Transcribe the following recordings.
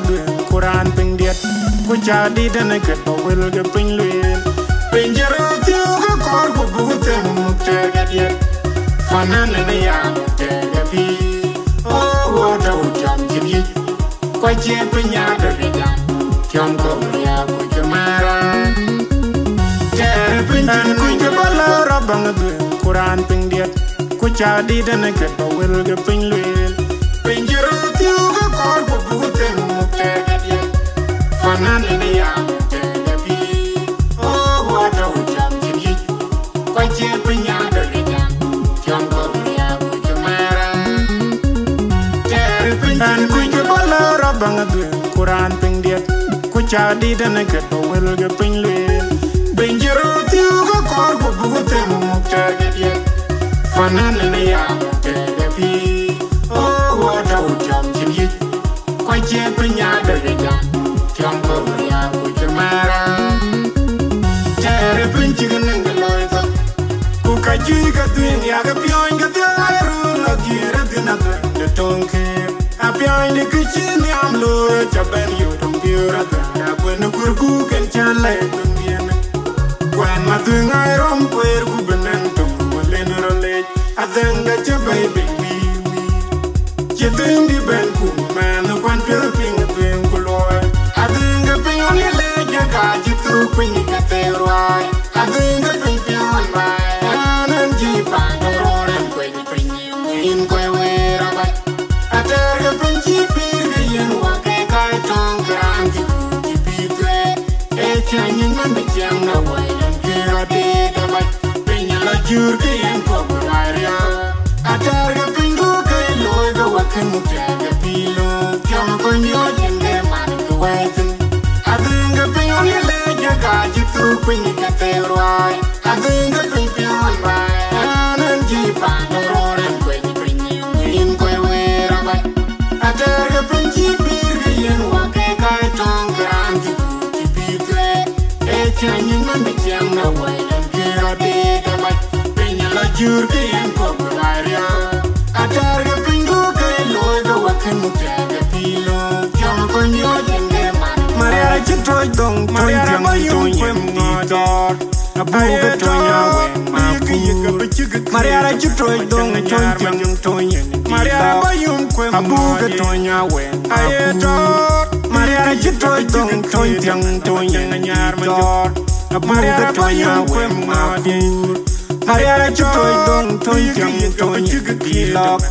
du Quran ping diet ku cha di dana ke will ge ping luen ping jero tiu ga kor ku bu te mu te ga diet fanan ne ya te ga pi oh wo da u jam ji kwa che ping ya de ga jam ko ya ku jamara te ping ku ge bala rabang du Quran ping diet ku cha di dana ke will ge ping luen ping jero tiu ga kor ku bu te mu te ga diet fanan ne ya te ga pi oh wo da u jam ji kwa che ping ya de ga jam ko ya ku jamara te ping ku ge bala rabang du Quran ping diet ku cha di dana ke will ge ping luen ping jero tiu ga kor ku bu te mu te ga diet fanan ne ya te ga pi oh wo da u jam ji kwa che ping ya de ga jam ko ya ku jamara te ping ji ga nang loy to ku ka ji ga tin ya ga pyon ga de ru la gi ra de na de ton ke a pyon de ku chi ni am lo cha ben yu dong bi ra da ku no kur ku ken cha le dong bien kwan ma tu ngai rom puer ku benen to le no le a denga cha baby bi che tin di ben ku ma no kwan per ping ping ku lo a denga ping on le ja ka ji tu ping ka te roi a denga ping ping on mai anan ji pa no ren ping ping in ko we ra ba a denga ping ji pi ge yen wa ke kai tong gran ji pi te e cha nyin man be chang na wa jur ke yen ko braria atar pingu ke loy ga wakan te ga pilo jam ko nyo jinde man ko wetin adinga pingu le ja ga jitu pin ka te roi adinga pingu ba nan ji pa no ren ko pin in ko we ra ba atar pinji pir ke yen wa ke kai tong gran ji pi te e chanyin man be jam na wa ke ra de jur ke yen ko braria atar ga pingu ke loy ga wakan te ga pilo jam ko nyo jinde man maria chitro dong maria ma yum kwem ngodor abu ga tonya we ma ku maria chitro dong jam tonya maria ma yum kwem abu ga tonya we ayedor maria chitro dong tonya nyar ma jor abu ga tonya we ma ku Mariara chutoy dong toy jam toy kilok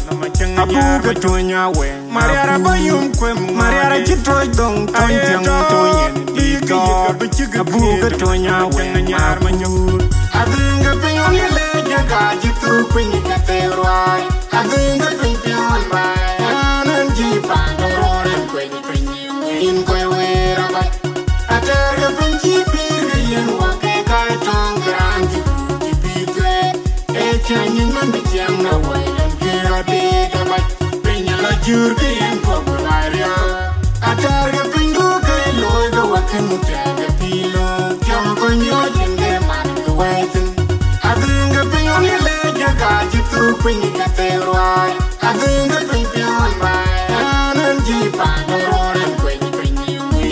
abu ga tonya we Mariara bayum kwem Mariara chutoy dong toy jam toy kilok abu ga tonya we nyar manyur adinga pinyon le jaga jitu pinyi ka te roi adinga pinyon ba nan ji pa no ren kwen in ko we rabat atar pinji pir yen wa ke kai tong gran chanyin man be jam na wa ke ra de ga ba pinya la jur ke yen ko braria atar ga pingu ke loy ga wakan te ga pilo jam ko nyo jinde man ko wetin adinga pinyon le ja ga jitu pinyi ka te roi adinga pinyon ba nan ji pa no ren ko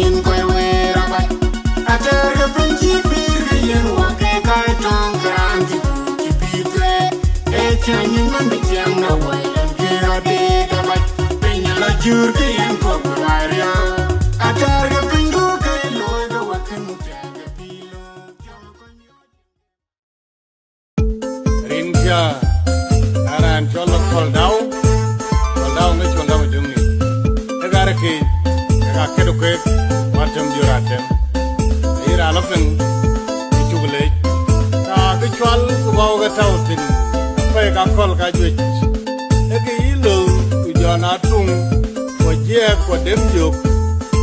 in ko we ra ba atar ga pinji pir ga yen wa ke kai tong gran ji chanyin man be jam na wa ke ra de ga ba pinya la jur ke yen ko braria atar ga pingu ke loy ga wakan te ga pilo jam ko rinja aran cholo kol dau me chol dau jumni agara ke ga kedo ke watam juratem ira lafin chugle ta ke chwal ko ba ga tawtin pe ka kol ka juj e ke ilo jona tung ko je ko dem juk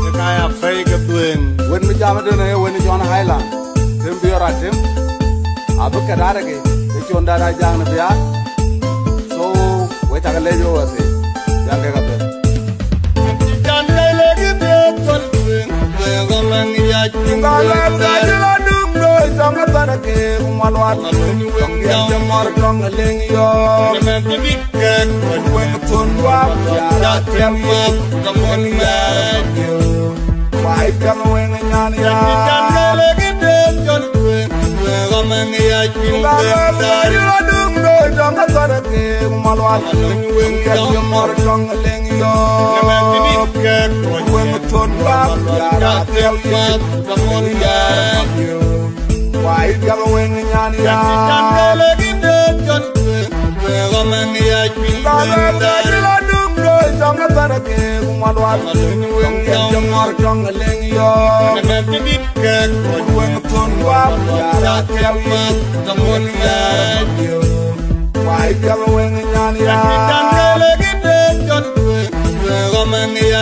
e ka ya fe ke duen wen mi jama de ne wen jona highland dem bi ratem abu ka dara ke e chonda da jang na bia so we ta le yo ase jang ke ka be jan le le ke be kol duen be go man ya jinga la da la dum do jang ta da ke malwat dong ya jamar dong leng yo me te bik wen ton wa ya tem ma Come on, man. jam weng nyan ya Jangale gede jon Gomeng ya Gala dung do jang tar ke malwal weng jam mor jang leng yo weng ton bab ya ra tel Kamun ya wai jam weng nyan ya Jangale gede jon Gomeng ya Gala dung do jang tar ke malwal weng jam mor jang leng yo weng ton bab ya ra tel Kamun ya wai jam weng nyan ya Jangale gede jon Gomeng ya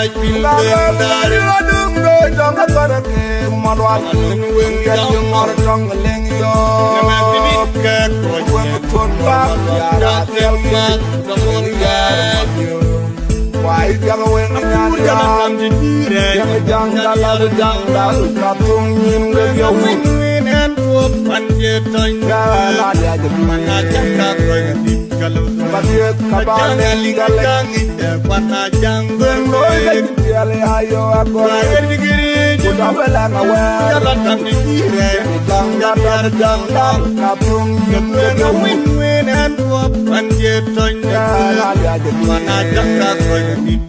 Gala dung do jang tar ke malwal weng jam mor jang leng yo weng ton bab ya ra tel Kamun ya wai jam weng nyan ya jang dal katung yin de yo gala ya Batiet kabane gale Noy gale ayo agora Kudabela ngawe Jang katung yende gala ya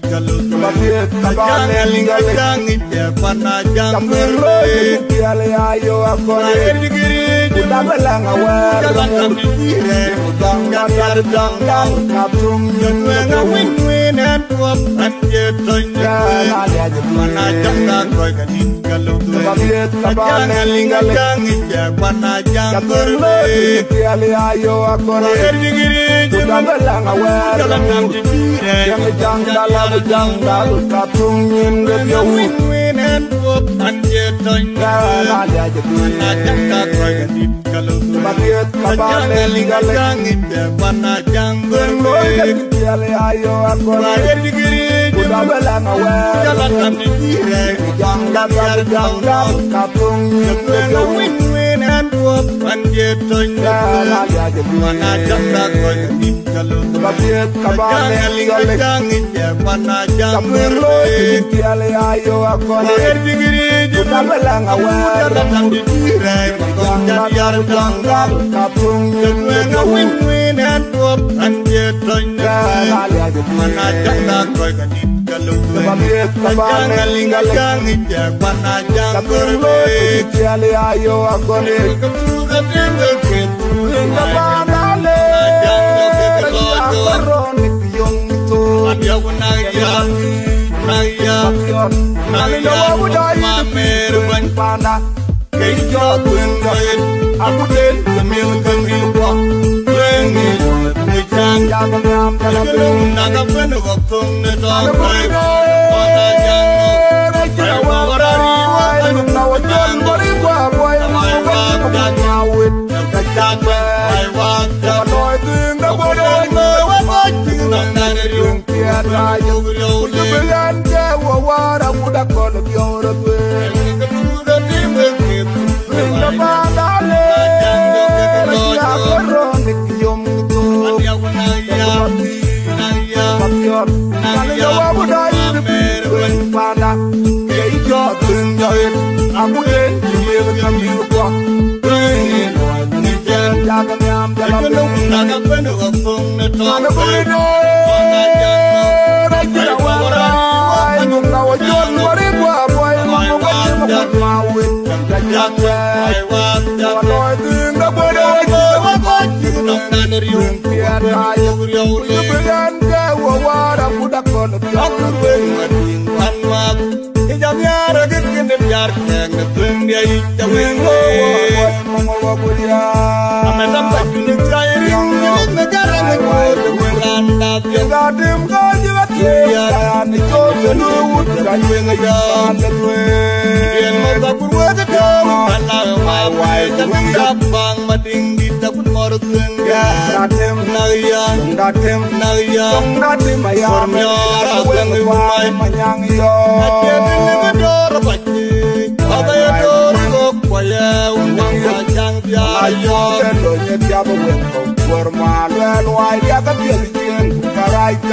Batiet kabane gale ayo agora Kudabela ngawe Jang katung yende gala ya Batiet kabane gale ayo agora Kudabela ngawe Jang katung yende gala ya Batiet kabane gale ayo agora Kudabela ngawe Jang katung yende gala ya Batiet kabane gale ayo agora Kudabela ngawe Jang katung yende gala ya Batiet kabane gale ayo agora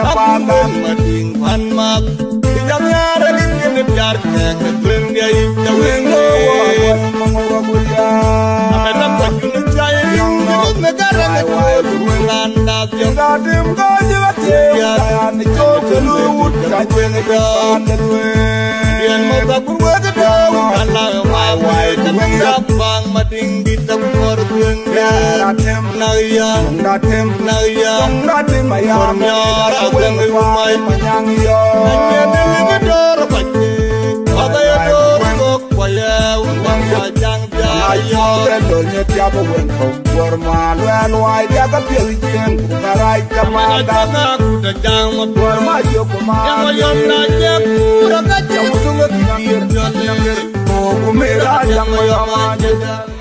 Mading pan mak, jam ya ni biar kek Glen dia ita wenge Ameram kajun jaya Nyuk negara kajun Nganda kyo Ngadim kajilate Kayani chokelu Kajun kajun Dian mau bakur wajadaw Kala mawai Katang bang mading Kita kumor gengga Nayang Nayang Kornyor Ageng umay Nanya dilingidor Pake Pagaya dor Kok waya Undang wajang Jayo Tendonya tiap wengkau Warma luan wai dia kepilihan Kukarai kemana Kuda jang Warma yo kemana Yang mayom nanya Kuda kacau Sungai kiri Kuku merah yang mayom aja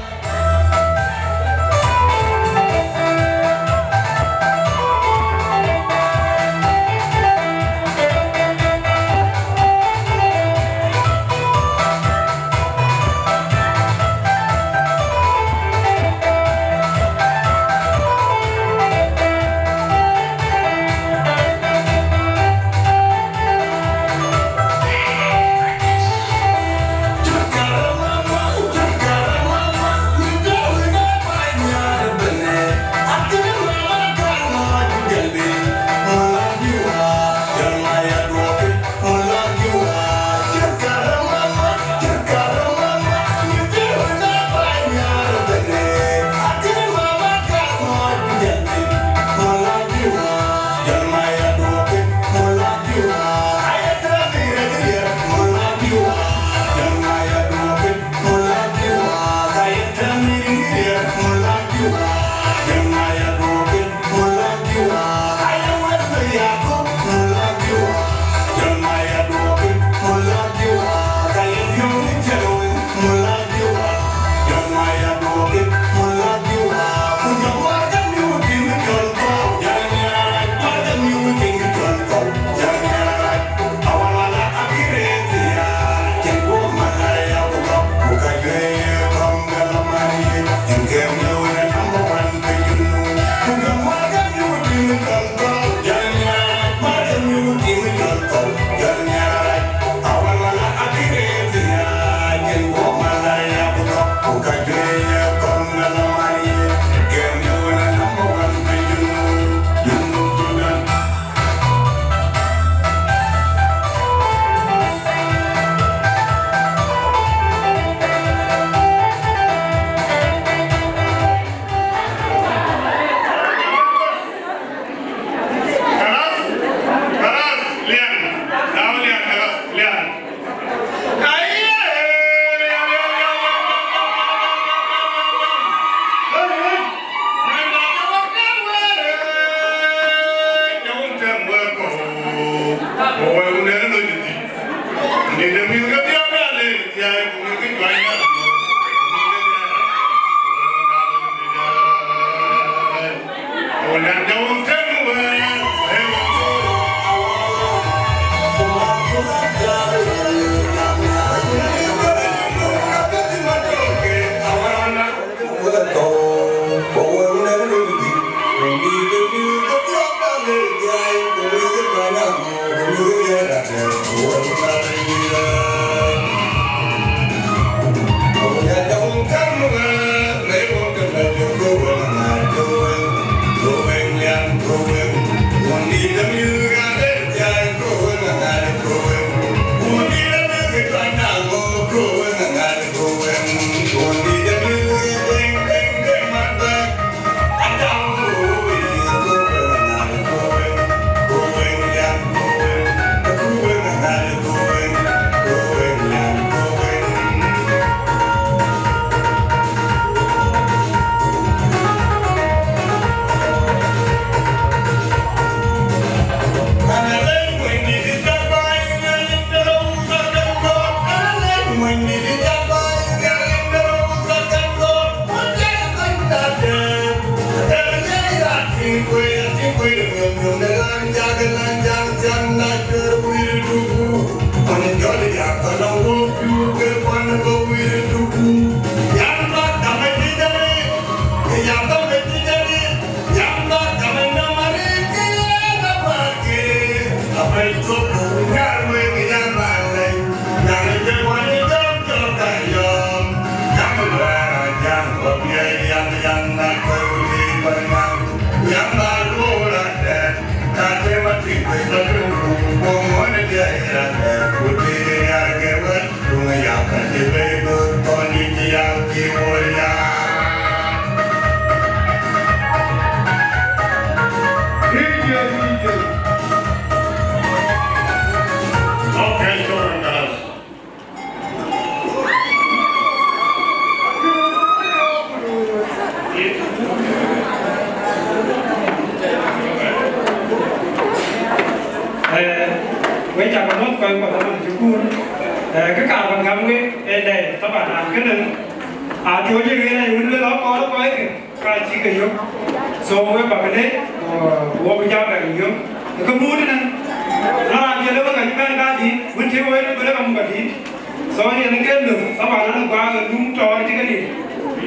Với chào các nốt coi của các bạn chú cuốn cái cả bằng ngắm cái đây các bạn làm cái này thiếu như cái này muốn nó có cái chỉ cái yếu so với bà cái đấy của bây giờ cái yếu cái mua đấy nè nó làm gì đâu cái cái gì muốn thiếu với nó làm cái gì so với những cái được các bạn nó qua đúng trò cái gì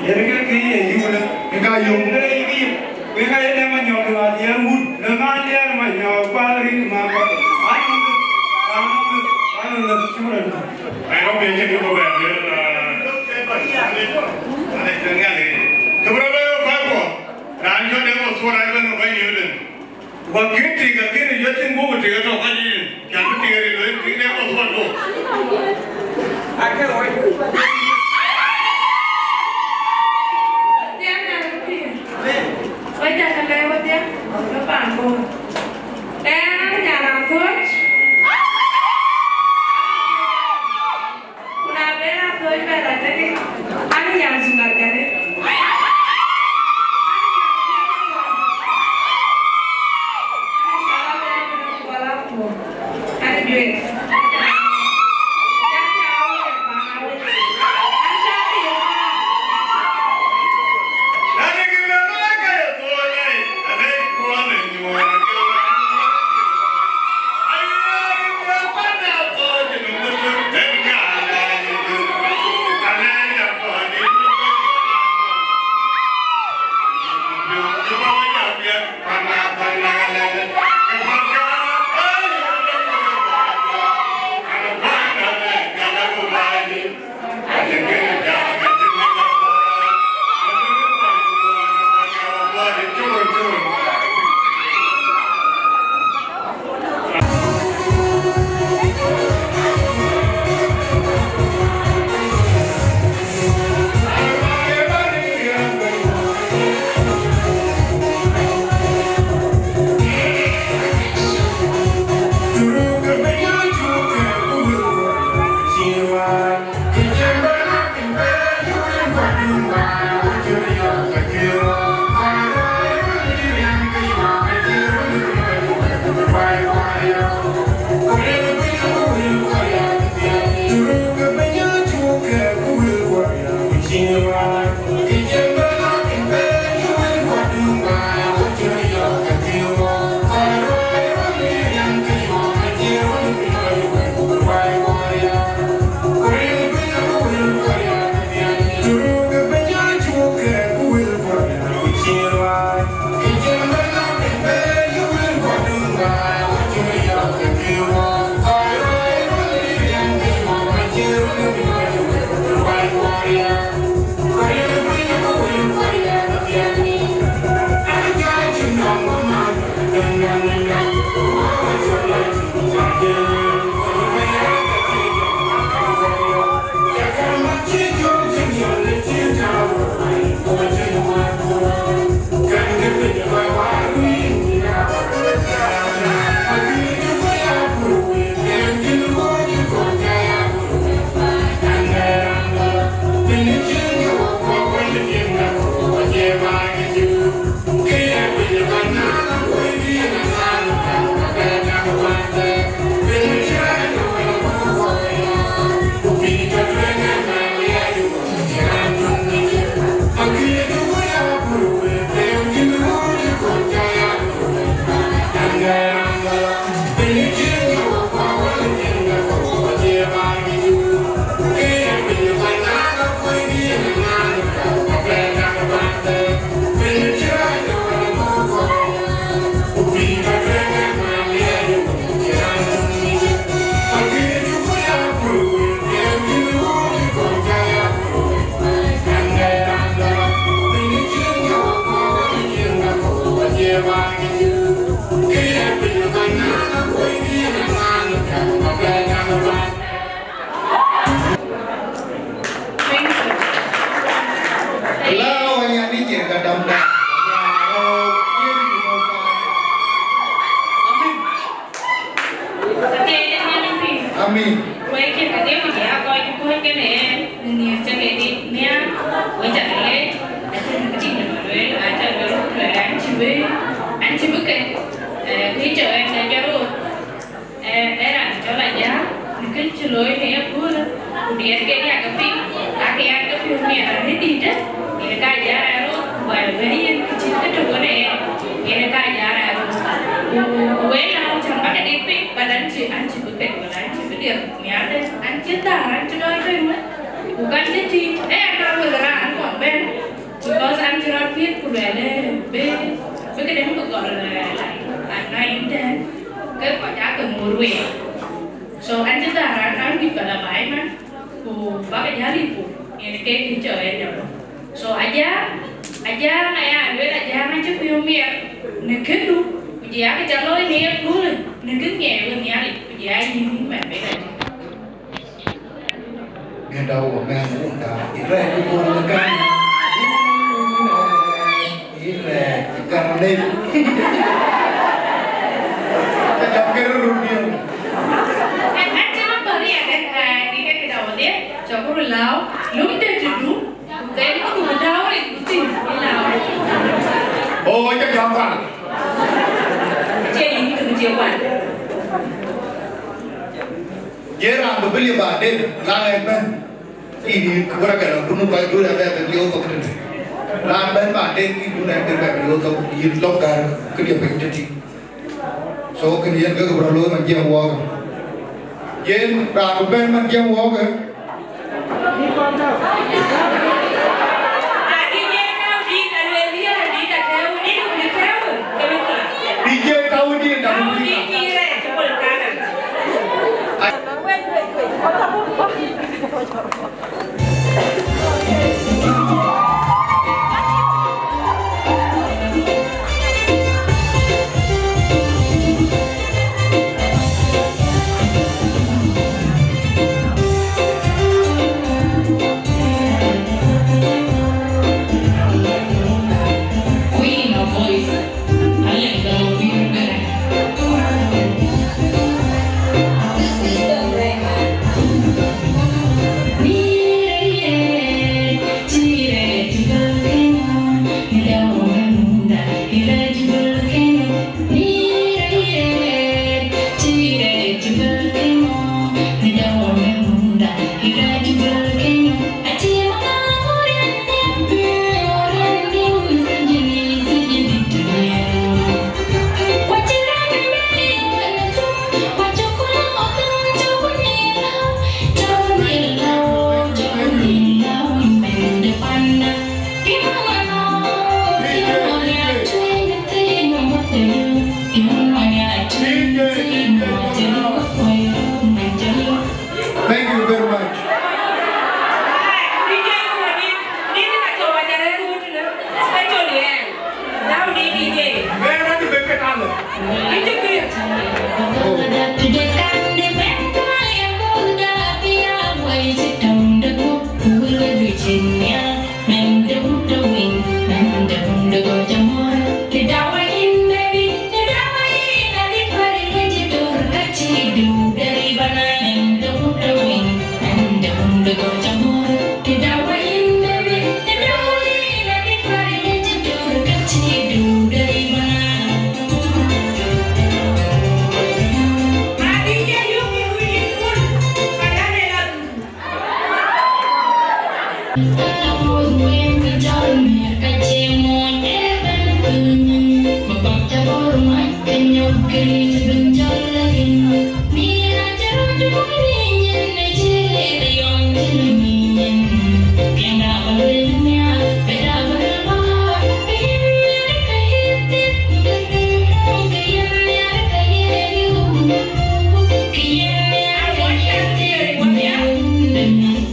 cái yếu này cái yếu cái này mà nhỏ là dia mud dengan dia mà nhỏ qua đi mà anh không biết cái cô bé này từng nghe này cái bữa đó phải không anh cho nên một số ai vẫn phải nhiều lên và cái này rất là ngon thì cái đó phải gì cái này cái này cái này một số đâu anh cái rồi bây giờ thằng đây có tiếng các bạn cùng em nhà làm thuốc làm bé làm thuốc về là thế anh nhà dùng là cái đấy anh duyệt Amin. Quay kia cái tiếp thì coi cái này nhiều cho cái đi nha. Quay chặt đấy. Cái gì nữa đấy là cho nó lúc là anh chỉ biết cái khi chờ em sẽ cho luôn. Để làm cho lại giá. Cái chơi lối này em vui lắm. Thì anh cái nhà cà phê, cái anh cà phê này là hết đi đấy. Thì cái giá là luôn. Và với cái trục cái này thì cái giá là với nào chẳng bắt đi phê và anh chỉ biết cái và anh chỉ biết được nhá đây anh chết ta anh chưa nói thêm á. Bukan jadi, anh tahu beneran anh còn bên, because anh chưa nói biết của về đây, với cái đấy không gọi là anh này thế, cái quả giá từ mùa ruồi, so anh chết ta anh biết gọi là bãi mà, của bác cái giá đi phụ, cái thì chờ em rồi, so aja này anh với aja anh chưa biết miệng, nên kết luôn, giá cái trả lời nghe luôn, nên cứ nghe luôn nghe đi, giá gì mẹ biết rồi. Nghe đâu mà nghe muốn ta thì về cái buồn là can ý là can lên cái trong cái rung nhiều anh chưa nói bờ đi đi cái đầu đấy cho cô lão lúc đấy thì đúng cái nó cũng đau đấy cũng tìm cái lão ôi chắc chắn phải chơi gì cũng chơi bạn Jera berbeli badan langan ban ini keberapa dulu kalau dulu ada beliau kau kena langan ban badan ini dulu ada beliau kau ini lokal kerja penjati so kemudian ke keberapa macam wang yen berapa ban macam wang DJ tahu dia dah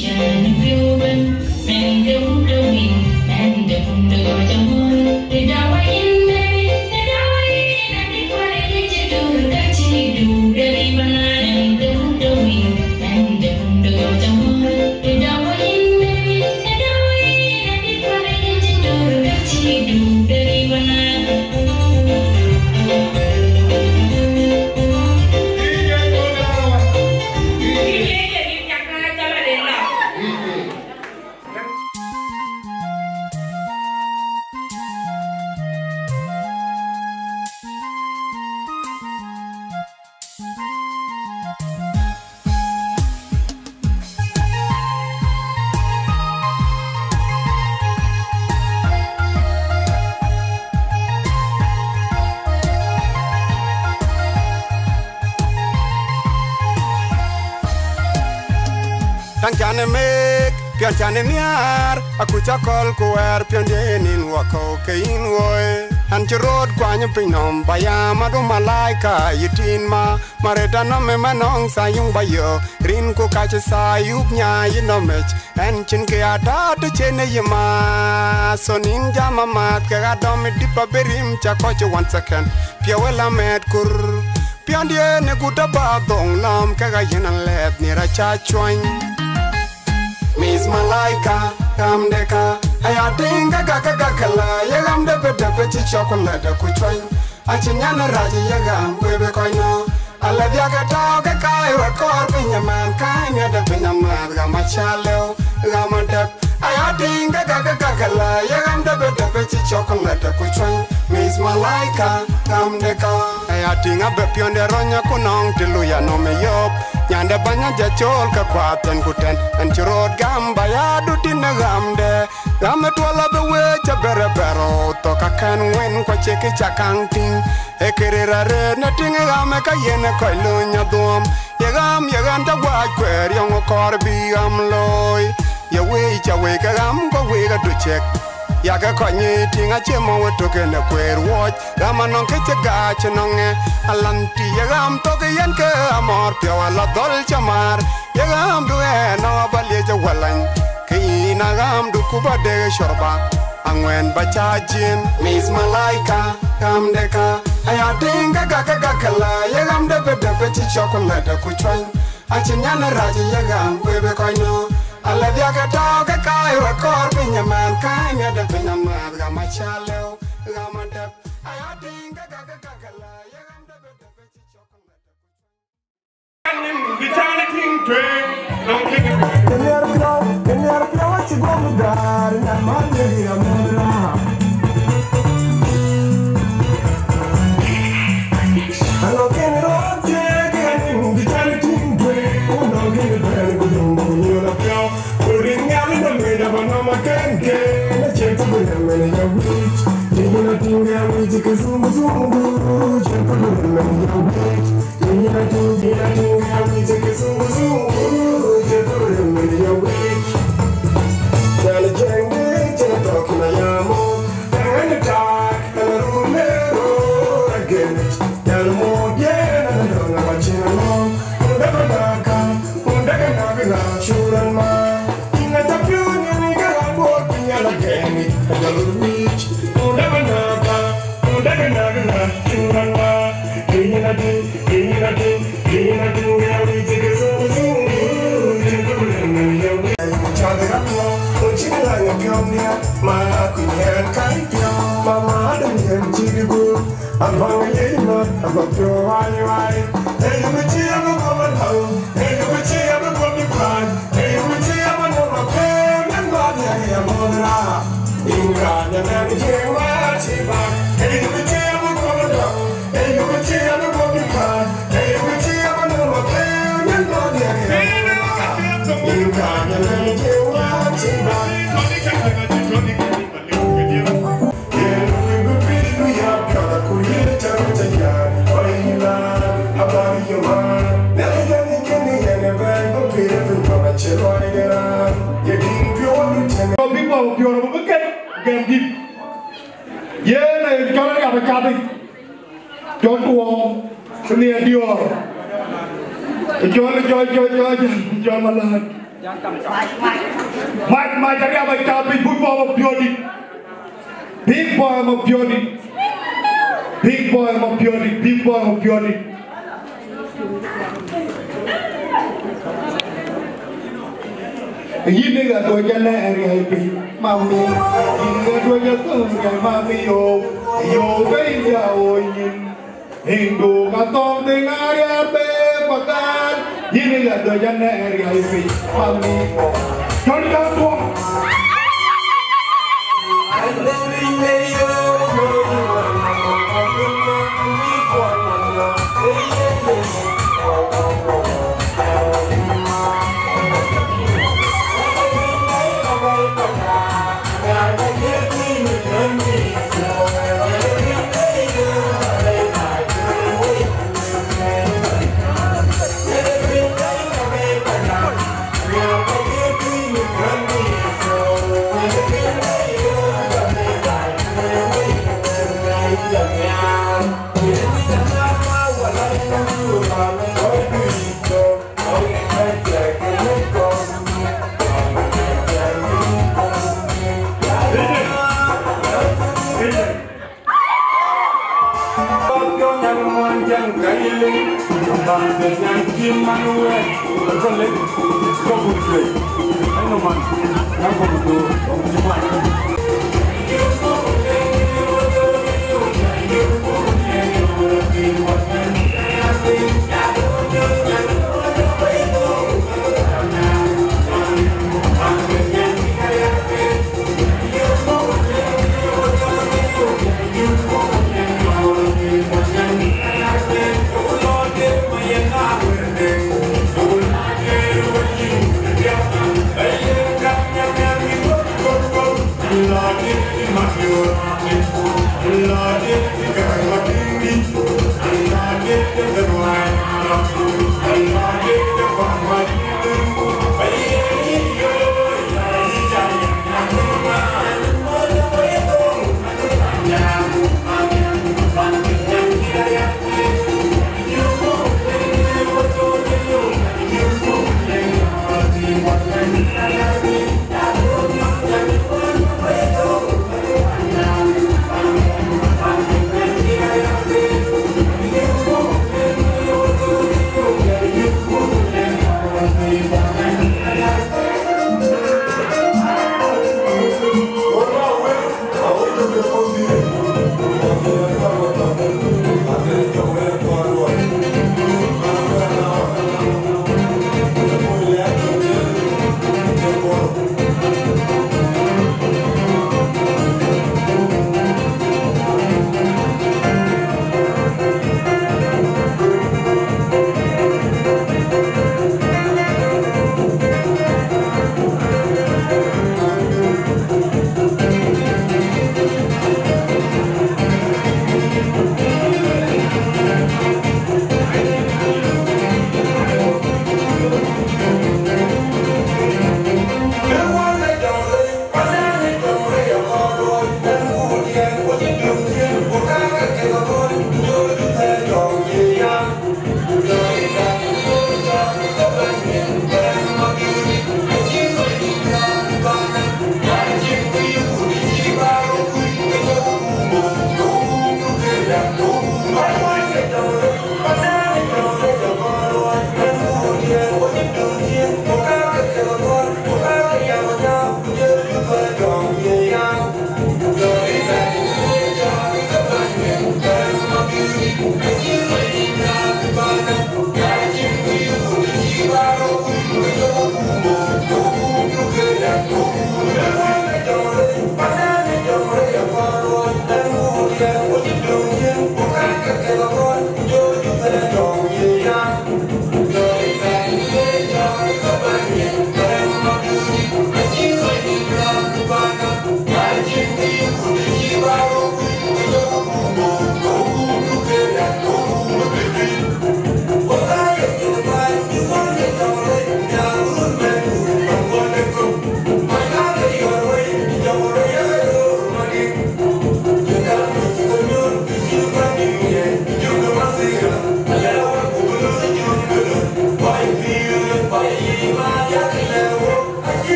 Jangan Tan chane mek, pian chane miar, aku cakol kuer pian denin wako kein woy. Han chirod kwanya pinom baya madu malaika yitin ma mareta no me manong sayung bayo rin ko kache sayup nya yinomech en chin ke ata te chene yima sonin jama mat ke adom dipa berim chakoche 1 second piawela met kur piandie ne guta ba dong lam ke ga yinan let ni ra cha chwany Miss Malaika, come deka. I think I got kala. Yagam de petty chocolate, a kuchwine. I chinyana raji yagam, baby coino. I let Yagata, a guy, a corp in your man, kind of the Pinaman, Gamachalo, Gamadep. I think I got kala. Yagam de petty chocolate, a kuchwine. Miss Malaika, come deka. I think I bet you on the Ronya Kunong, Tiluya no me yop. Yanda banya jachol ka kwatan kuten and chirod gamba ya dutin na gamde game twala be we cha bere bero to ka kan wen kwa cheki chakang ting e kerera re na ting game ka yene ko lunya dom yegam ta wa kwer yong kor bi am loy ye we cha we ka gam ko we ga du chek Yaga konye tinga chemo toke na kwer watch Rama non ke chega chenonge Alanti yagam toke yanke amor Pio ala dol chamar Yagam duhe no balye jawalan Kina gam du kuba de shorba Angwen bacha jin Miss Malaika Kam deka Aya tinga kala Yagam de chi chocolate kuchwany Achinyana raji yagam bebe koino Alla diaga toga kai wa kor pinya man kai me da pinya man ga machalo ga mandap I think la ya gam da be chi chocolate Bitana king train long king Kenyar plo chi go dar na mande ya mura Hello kenro je kenyar bitana king train no king train go do la plo Uring yami na meda banama kenke na cheko bena mena ya wich Yina tinga ya wich kizungu zungu cheko bena mena ya wich Yina tinga ya wich kizungu zungu cheko bena mena ya wich Nana jenge chena toki na yamo Nana tak nana rumero again Nana moge nana dona wachina no Undaka daka undaka nabila churan ma John Malan. Mike, jadi apa cabai big boy of beauty. Big boy of beauty. Big boy of beauty. Big boy of beauty. Ini nggak dua jalan hari hari mami. Ini nggak dua jalan mami yo baby oyin. Hindu katong dengar ya bepakan. Ini nggak dua jalan hari hari mami. Jangan jatuh. Yeah.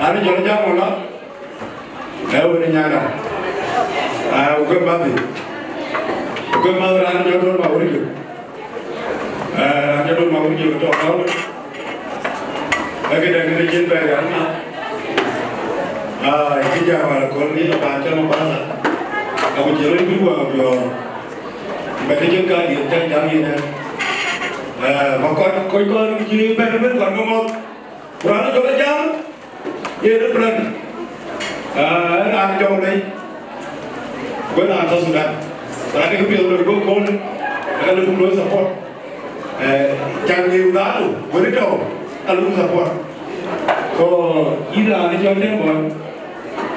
Ani jolo jamu la. Ewo ni nyana. Ugo babi. Ugo mawra ani jolo ma wuri. Ani jolo ma wuri to kawo. Lagi dengan jin pe yana. Ikija wala ko ni ba ta no bala. aku jalan dua biar mereka juga dia jangan ini makot koi jadi benar-benar kan ngomong kurang juga jam ya itu benar nak jauh lagi gue nak asal sudah tadi gue bilang gue kon kalau lu belum support jangan diudah lu gue tahu kalau lu support kau ida ni jauh ni bon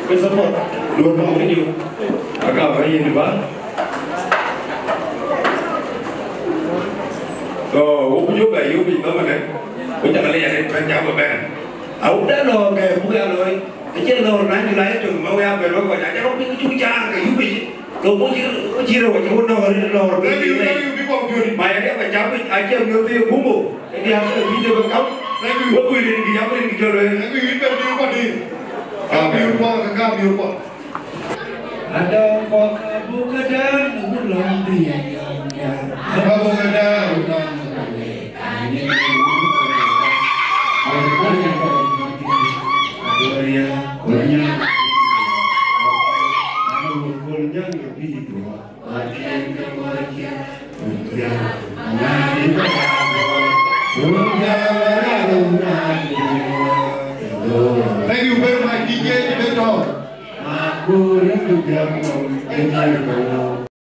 gue support lu tahu ni juga agak apa yang dibahas oh gue juga you bisa mana gue jangan lihat ni panjang beban aku dah lo kayak bukan lo cái lo nãy lại trường mau em về nó gọi là nó biết chú cha cái gì lo có chỉ rồi chú nó cái gì này mày cái mà cháu ai chơi người tiêu bún bù cái đi ăn cái gì cho con cống cái gì có quy định gì giáo quy định cho rồi cái gì bên tiêu qua đi tiêu qua cái cao tiêu qua ada kok buka dan ulang dia apa buka dan ulang ini Gloria, Gloria, Gloria lebih dua, Gloria, Thank you very much, DJ Beto. Aku juga mau Victoria,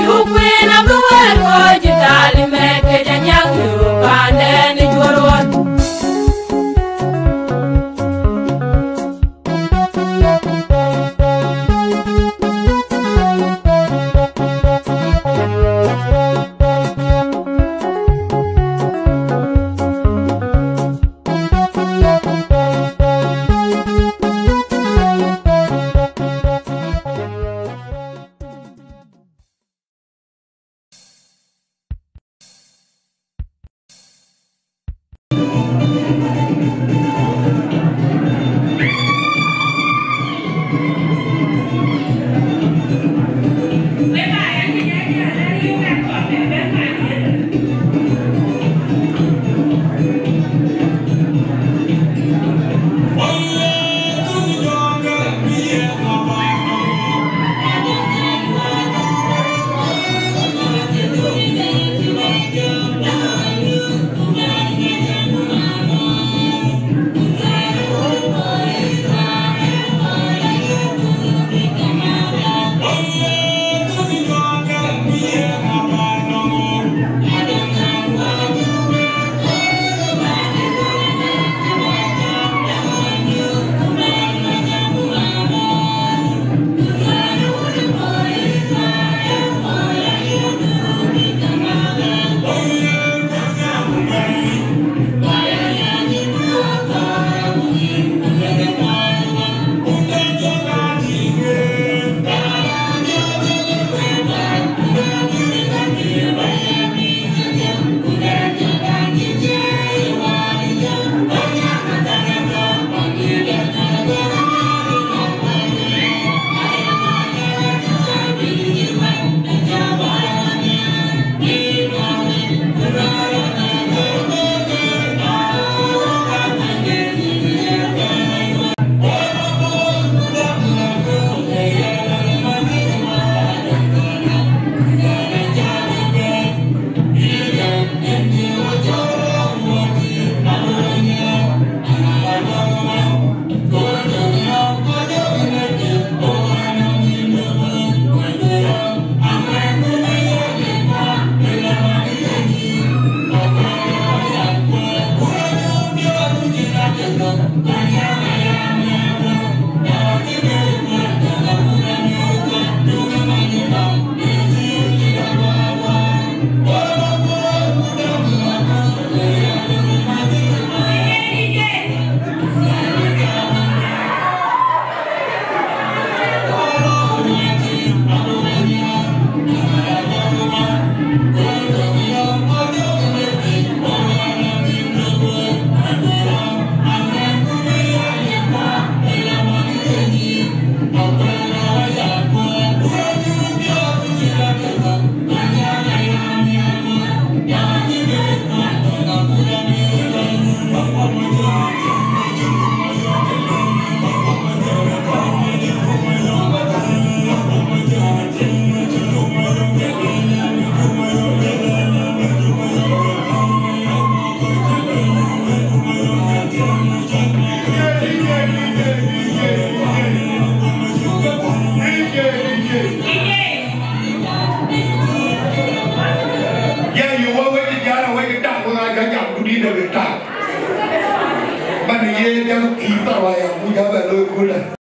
you queen of the world, oh, you darling, make it a young bạn này em kỳ tao vậy, bây giờ bạn lôi cuốn này.